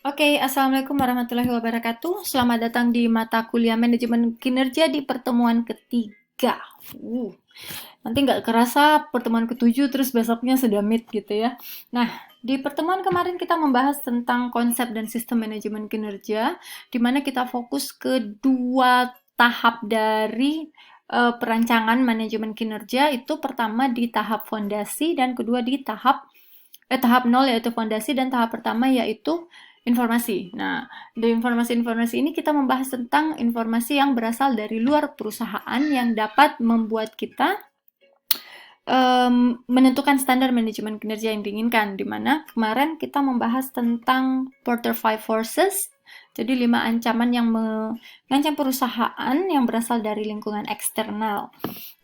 Oke, Assalamualaikum warahmatullahi wabarakatuh. Selamat datang di mata kuliah manajemen kinerja di pertemuan ketiga. Nanti nggak kerasa pertemuan ketujuh terus besoknya sudah meet gitu ya. Nah, di pertemuan kemarin kita membahas tentang konsep dan sistem manajemen kinerja, di mana kita fokus ke dua tahap dari perancangan manajemen kinerja. Itu pertama di tahap fondasi dan kedua di tahap nol yaitu fondasi, dan tahap pertama yaitu informasi. Nah, di informasi-informasi ini kita membahas tentang informasi yang berasal dari luar perusahaan yang dapat membuat kita menentukan standar manajemen kinerja yang diinginkan, di mana kemarin kita membahas tentang Porter Five Forces, jadi 5 ancaman yang mengancam perusahaan yang berasal dari lingkungan eksternal.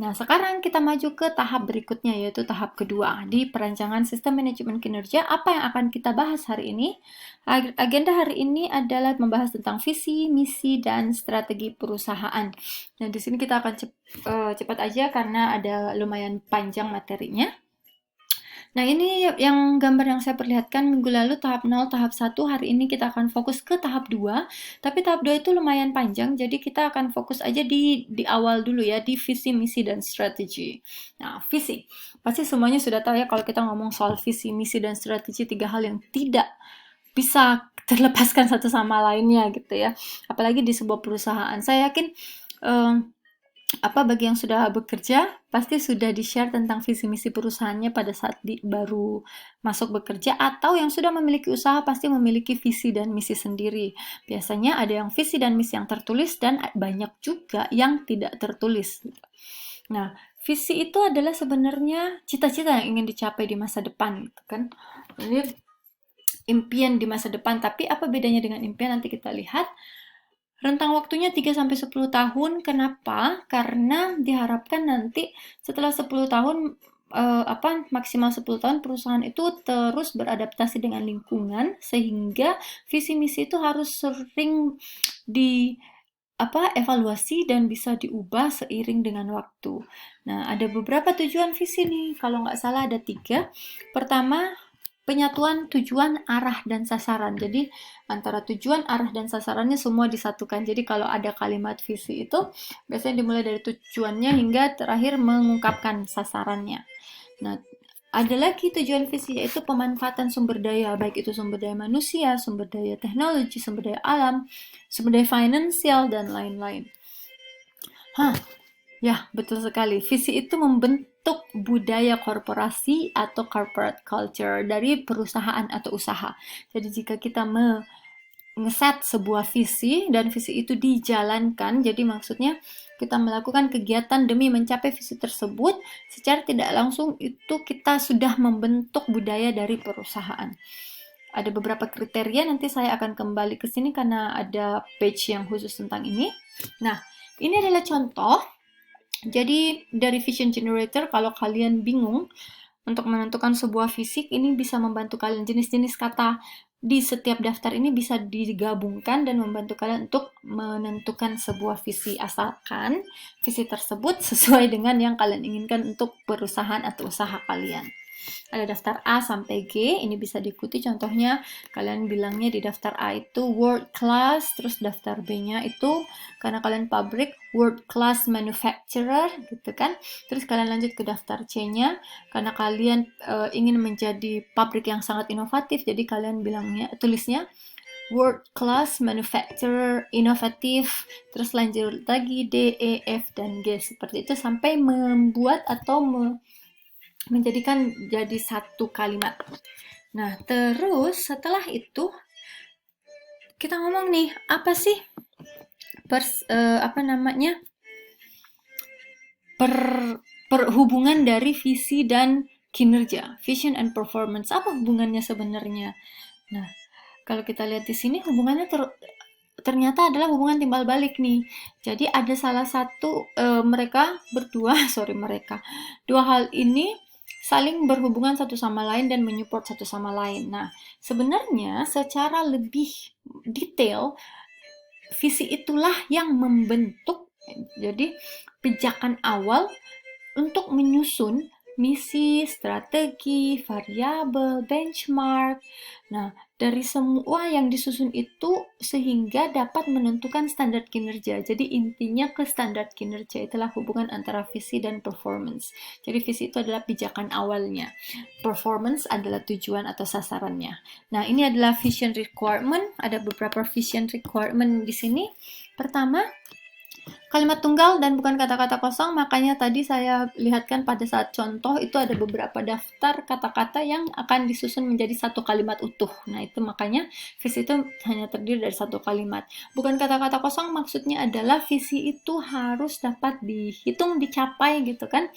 Nah, sekarang kita maju ke tahap berikutnya, yaitu tahap kedua. Di perancangan sistem manajemen kinerja, apa yang akan kita bahas hari ini? Agenda hari ini adalah membahas tentang visi, misi, dan strategi perusahaan. Nah, di sini kita akan cepat aja karena ada lumayan panjang materinya. Nah, ini yang gambar yang saya perlihatkan minggu lalu tahap 0, tahap 1. Hari ini kita akan fokus ke tahap 2. Tapi tahap 2 itu lumayan panjang, jadi kita akan fokus aja di awal dulu ya, di visi, misi, dan strategi. Nah, visi. Pasti semuanya sudah tahu ya kalau kita ngomong soal visi, misi, dan strategi, tiga hal yang tidak bisa terlepaskan satu sama lainnya gitu ya. Apalagi di sebuah perusahaan. Saya yakin eh, bagi yang sudah bekerja pasti sudah di-share tentang visi misi perusahaannya pada saat baru masuk bekerja, atau yang sudah memiliki usaha pasti memiliki visi dan misi sendiri. Biasanya ada yang visi dan misi yang tertulis dan banyak juga yang tidak tertulis. Nah, visi itu adalah sebenarnya cita-cita yang ingin dicapai di masa depan, gitu kan? Jadi impian di masa depan, tapi apa bedanya dengan impian nanti kita lihat. Rentang waktunya 3-10 tahun. Kenapa? Karena diharapkan nanti setelah 10 tahun maksimal 10 tahun perusahaan itu terus beradaptasi dengan lingkungan, sehingga visi misi itu harus sering di evaluasi dan bisa diubah seiring dengan waktu. Nah, ada beberapa tujuan visi nih. Kalau nggak salah ada 3. Pertama, penyatuan tujuan, arah, dan sasaran. Jadi antara tujuan, arah, dan sasarannya semua disatukan. Jadi kalau ada kalimat visi itu biasanya dimulai dari tujuannya hingga terakhir mengungkapkan sasarannya. Nah, ada lagi tujuan visi, yaitu pemanfaatan sumber daya, baik itu sumber daya manusia, sumber daya teknologi, sumber daya alam, sumber daya finansial, dan lain-lain. Ya, betul sekali. Visi itu membentuk budaya korporasi atau corporate culture dari perusahaan atau usaha. Jadi jika kita ngeset sebuah visi dan visi itu dijalankan, jadi maksudnya kita melakukan kegiatan demi mencapai visi tersebut, secara tidak langsung itu kita sudah membentuk budaya dari perusahaan. Ada beberapa kriteria, nanti saya akan kembali ke sini karena ada page yang khusus tentang ini. Nah, ini adalah contoh. Jadi dari Vision Generator, kalau kalian bingung untuk menentukan sebuah visi, ini bisa membantu kalian. Jenis-jenis kata di setiap daftar ini bisa digabungkan dan membantu kalian untuk menentukan sebuah visi, asalkan visi tersebut sesuai dengan yang kalian inginkan untuk perusahaan atau usaha kalian. Ada daftar A sampai G, ini bisa diikuti contohnya. Kalian bilangnya di daftar A itu world class, terus daftar B-nya itu karena kalian pabrik, world class manufacturer gitu kan. Terus kalian lanjut ke daftar C-nya karena kalian ingin menjadi pabrik yang sangat inovatif, jadi kalian tulisnya world class manufacturer inovatif, terus lanjut lagi D, E, F, dan G, seperti itu sampai membuat atau menjadikan jadi satu kalimat. Nah, terus setelah itu kita ngomong nih, apa sih apa namanya per perhubungan dari visi dan kinerja, vision and performance. Apa hubungannya sebenarnya? Nah, kalau kita lihat di sini hubungannya ternyata adalah hubungan timbal balik nih. Jadi ada salah satu mereka berdua, mereka dua hal ini saling berhubungan satu sama lain dan menyupport satu sama lain. Nah, sebenarnya secara lebih detail, visi itulah yang membentuk, jadi pijakan awal untuk menyusun misi, strategi, variabel, benchmark. Nah, dari semua yang disusun itu sehingga dapat menentukan standar kinerja. Jadi intinya ke standar kinerja itulah hubungan antara visi dan performance. Jadi visi itu adalah pijakan awalnya. Performance adalah tujuan atau sasarannya. Nah, ini adalah vision requirement. Ada beberapa vision requirement di sini. Pertama, kalimat tunggal dan bukan kata-kata kosong, makanya tadi saya lihatkan pada saat contoh itu ada beberapa daftar kata-kata yang akan disusun menjadi satu kalimat utuh. Nah, itu makanya visi itu hanya terdiri dari satu kalimat. Bukan kata-kata kosong maksudnya adalah visi itu harus dapat dihitung, dicapai gitu kan.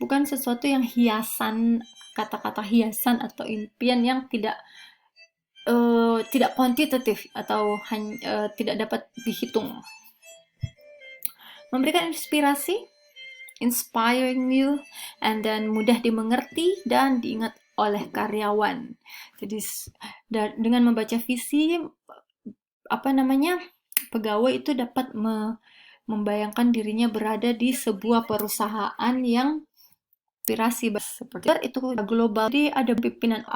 Bukan sesuatu yang hiasan, kata-kata hiasan atau impian yang tidak kuantitatif atau tidak dapat dihitung. Memberikan inspirasi, inspiring you, and then mudah dimengerti dan diingat oleh karyawan. Jadi dengan membaca visi, pegawai itu dapat membayangkan dirinya berada di sebuah perusahaan yang inspirasi seperti itu global. Jadi ada pimpinan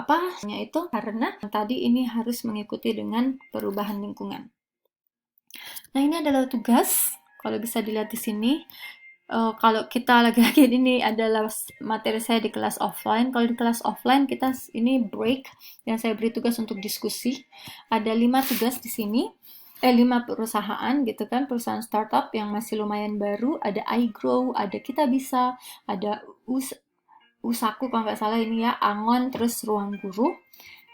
itu karena tadi ini harus mengikuti dengan perubahan lingkungan. Nah, ini adalah tugas. Kalau bisa dilihat di sini, kalau kita lagi-lagi ini adalah materi saya di kelas offline. Kalau di kelas offline kita ini break dan saya beri tugas untuk diskusi. Ada 5 tugas di sini. 5 perusahaan gitu kan, perusahaan startup yang masih lumayan baru. Ada iGrow, ada Kita Bisa, ada Usaku kalau nggak salah ini ya, Angon, terus Ruang Guru.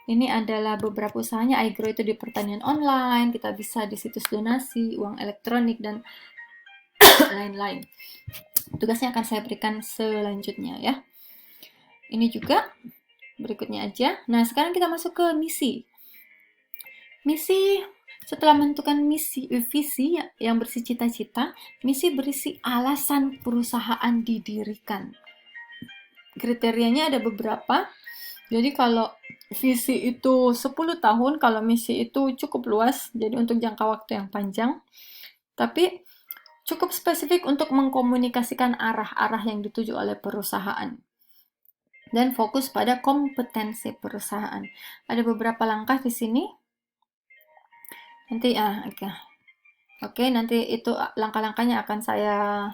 Ini adalah beberapa usahanya. iGrow itu di pertanian online, Kita Bisa di situs donasi, uang elektronik, dan lain-lain. Tugasnya akan saya berikan selanjutnya ya. Ini juga berikutnya aja. Nah, sekarang kita masuk ke misi. Misi, setelah menentukan visi yang berisi cita-cita, misi berisi alasan perusahaan didirikan. Kriterianya ada beberapa. Jadi kalau visi itu 10 tahun, kalau misi itu cukup luas, jadi untuk jangka waktu yang panjang. Tapi cukup spesifik untuk mengkomunikasikan arah-arah yang dituju oleh perusahaan. Dan fokus pada kompetensi perusahaan. Ada beberapa langkah di sini. Nanti nanti itu langkah-langkahnya akan saya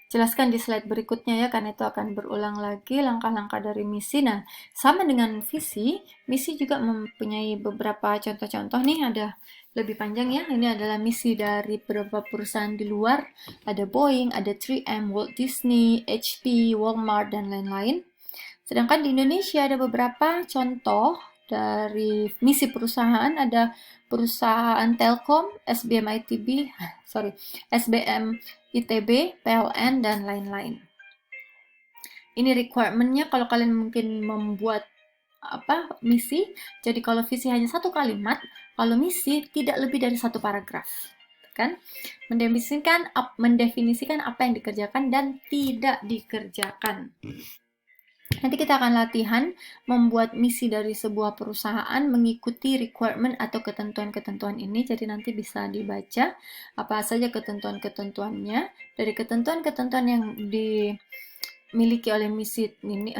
jelaskan di slide berikutnya ya, karena itu akan berulang lagi langkah-langkah dari misi. Nah, sama dengan visi, misi juga mempunyai beberapa contoh-contoh nih, ada lebih panjang ya. Ini adalah misi dari beberapa perusahaan di luar. Ada Boeing, ada 3M, Walt Disney, HP, Walmart, dan lain-lain. Sedangkan di Indonesia ada beberapa contoh dari misi perusahaan. Ada perusahaan Telkom, SBM ITB, PLN, dan lain-lain. Ini requirement-nya kalau kalian mungkin membuat misi. Jadi kalau visi hanya satu kalimat, kalau misi tidak lebih dari satu paragraf, kan? Mendefinisikan apa yang dikerjakan dan tidak dikerjakan. Nanti kita akan latihan membuat misi dari sebuah perusahaan mengikuti requirement atau ketentuan-ketentuan ini. Jadi nanti bisa dibaca apa saja ketentuan-ketentuannya. Dari ketentuan-ketentuan yang dimiliki oleh misi ini,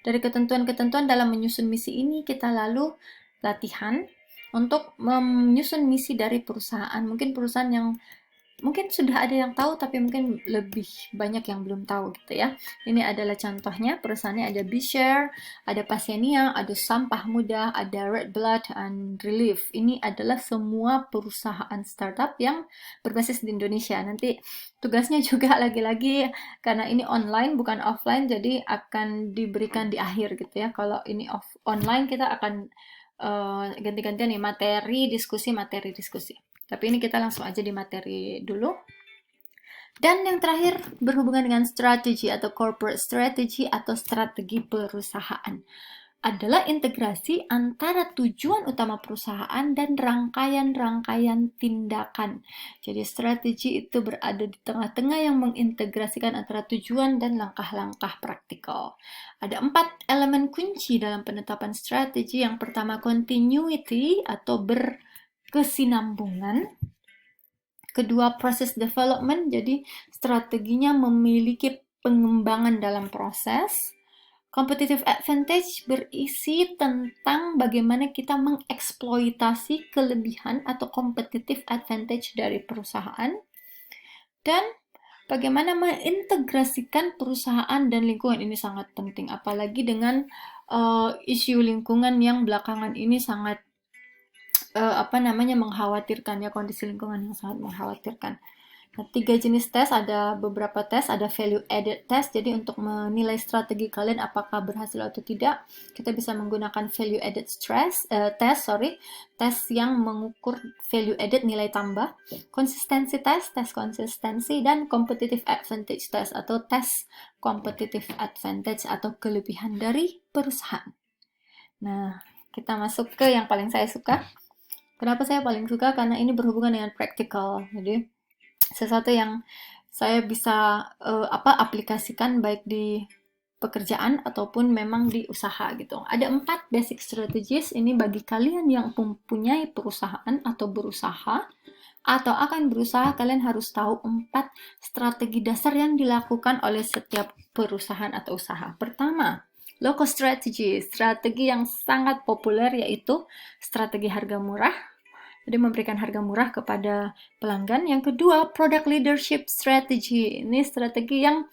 dari ketentuan-ketentuan dalam menyusun misi ini, kita lalu latihan untuk menyusun misi dari perusahaan. Mungkin perusahaan yang mungkin sudah ada yang tahu, tapi mungkin lebih banyak yang belum tahu gitu ya. Ini adalah contohnya, perusahaannya ada B-Share, ada Pasienia, ada Sampah Mudah, ada Red Blood, and Relief. Ini adalah semua perusahaan startup yang berbasis di Indonesia. Nanti tugasnya juga lagi-lagi, karena ini online bukan offline, jadi akan diberikan di akhir gitu ya. Kalau ini online kita akan ganti-gantian nih, materi, diskusi. Tapi ini kita langsung aja di materi dulu. Dan yang terakhir berhubungan dengan strategi atau corporate strategy atau strategi perusahaan. Adalah integrasi antara tujuan utama perusahaan dan rangkaian-rangkaian tindakan. Jadi strategi itu berada di tengah-tengah yang mengintegrasikan antara tujuan dan langkah-langkah praktikal. Ada 4 elemen kunci dalam penetapan strategi. Yang pertama, continuity atau berkesinambungan. Kedua, proses development, jadi strateginya memiliki pengembangan dalam proses. Competitive advantage berisi tentang bagaimana kita mengeksploitasi kelebihan atau competitive advantage dari perusahaan dan bagaimana mengintegrasikan perusahaan dan lingkungan. Ini sangat penting, apalagi dengan isu lingkungan yang belakangan ini sangat mengkhawatirkan ya, kondisi lingkungan yang sangat mengkhawatirkan. Nah, 3 jenis tes, ada beberapa tes, ada value added test. Jadi untuk menilai strategi kalian apakah berhasil atau tidak, kita bisa menggunakan value added tes yang mengukur value added, nilai tambah. Konsistensi tes konsistensi, dan competitive advantage test atau tes competitive advantage atau kelebihan dari perusahaan. Nah, kita masuk ke yang paling saya suka. Kenapa saya paling suka? Karena ini berhubungan dengan practical. Jadi sesuatu yang saya bisa aplikasikan baik di pekerjaan ataupun memang di usaha gitu. Ada 4 basic strategies ini bagi kalian yang mempunyai perusahaan atau berusaha atau akan berusaha. Kalian harus tahu 4 strategi dasar yang dilakukan oleh setiap perusahaan atau usaha. Pertama, low cost strategy, strategi yang sangat populer yaitu strategi harga murah. Jadi memberikan harga murah kepada pelanggan. Yang kedua, product leadership strategy. Ini strategi yang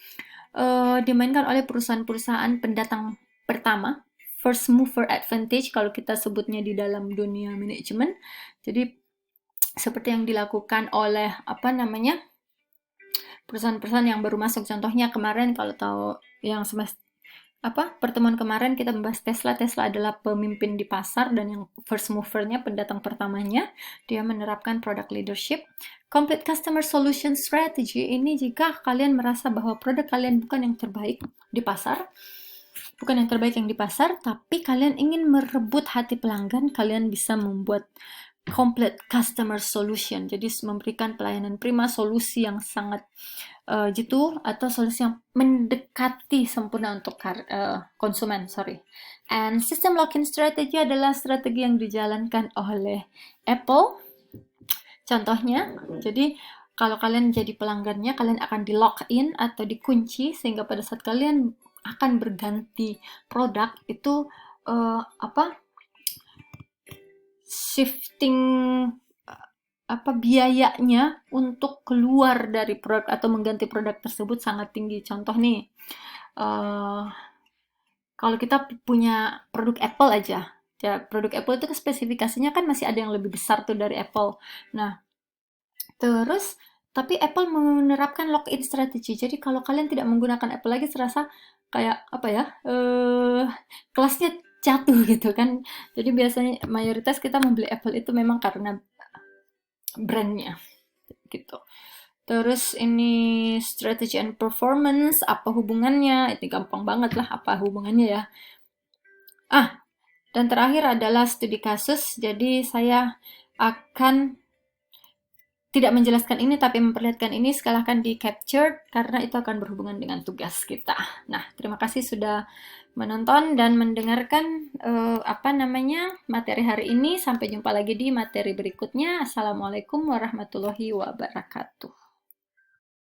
dimainkan oleh perusahaan-perusahaan pendatang pertama, first mover advantage kalau kita sebutnya di dalam dunia manajemen. Jadi seperti yang dilakukan oleh perusahaan-perusahaan yang baru masuk. Contohnya kemarin kalau tahu yang pertemuan kemarin kita membahas Tesla. Tesla adalah pemimpin di pasar dan yang first movernya, pendatang pertamanya. Dia menerapkan product leadership. Complete customer solution strategy ini jika kalian merasa bahwa produk kalian bukan yang terbaik di pasar, tapi kalian ingin merebut hati pelanggan, kalian bisa membuat complete customer solution. Jadi memberikan pelayanan prima, solusi yang sangat atau solusi yang mendekati sempurna untuk konsumen. And system lock-in strategy adalah strategi yang dijalankan oleh Apple. Contohnya, jadi kalau kalian jadi pelanggannya, kalian akan di lock in atau dikunci sehingga pada saat kalian akan berganti produk itu shifting biayanya untuk keluar dari produk atau mengganti produk tersebut sangat tinggi. Contoh nih, kalau kita punya produk Apple aja, ya produk Apple itu spesifikasinya kan masih ada yang lebih besar tuh dari Apple. Nah, terus tapi Apple menerapkan lock-in strategy. Jadi kalau kalian tidak menggunakan Apple lagi, serasa kayak kelasnya jatuh gitu kan. Jadi biasanya mayoritas kita membeli Apple itu memang karena brandnya gitu. Terus ini strategy and performance, apa hubungannya? Itu gampang banget lah, apa hubungannya ya. Dan terakhir adalah studi kasus. Jadi saya akan tidak menjelaskan ini tapi memperlihatkan ini, silahkan di capture karena itu akan berhubungan dengan tugas kita. Nah, terima kasih sudah menonton dan mendengarkan materi hari ini. Sampai jumpa lagi di materi berikutnya. Assalamualaikum warahmatullahi wabarakatuh.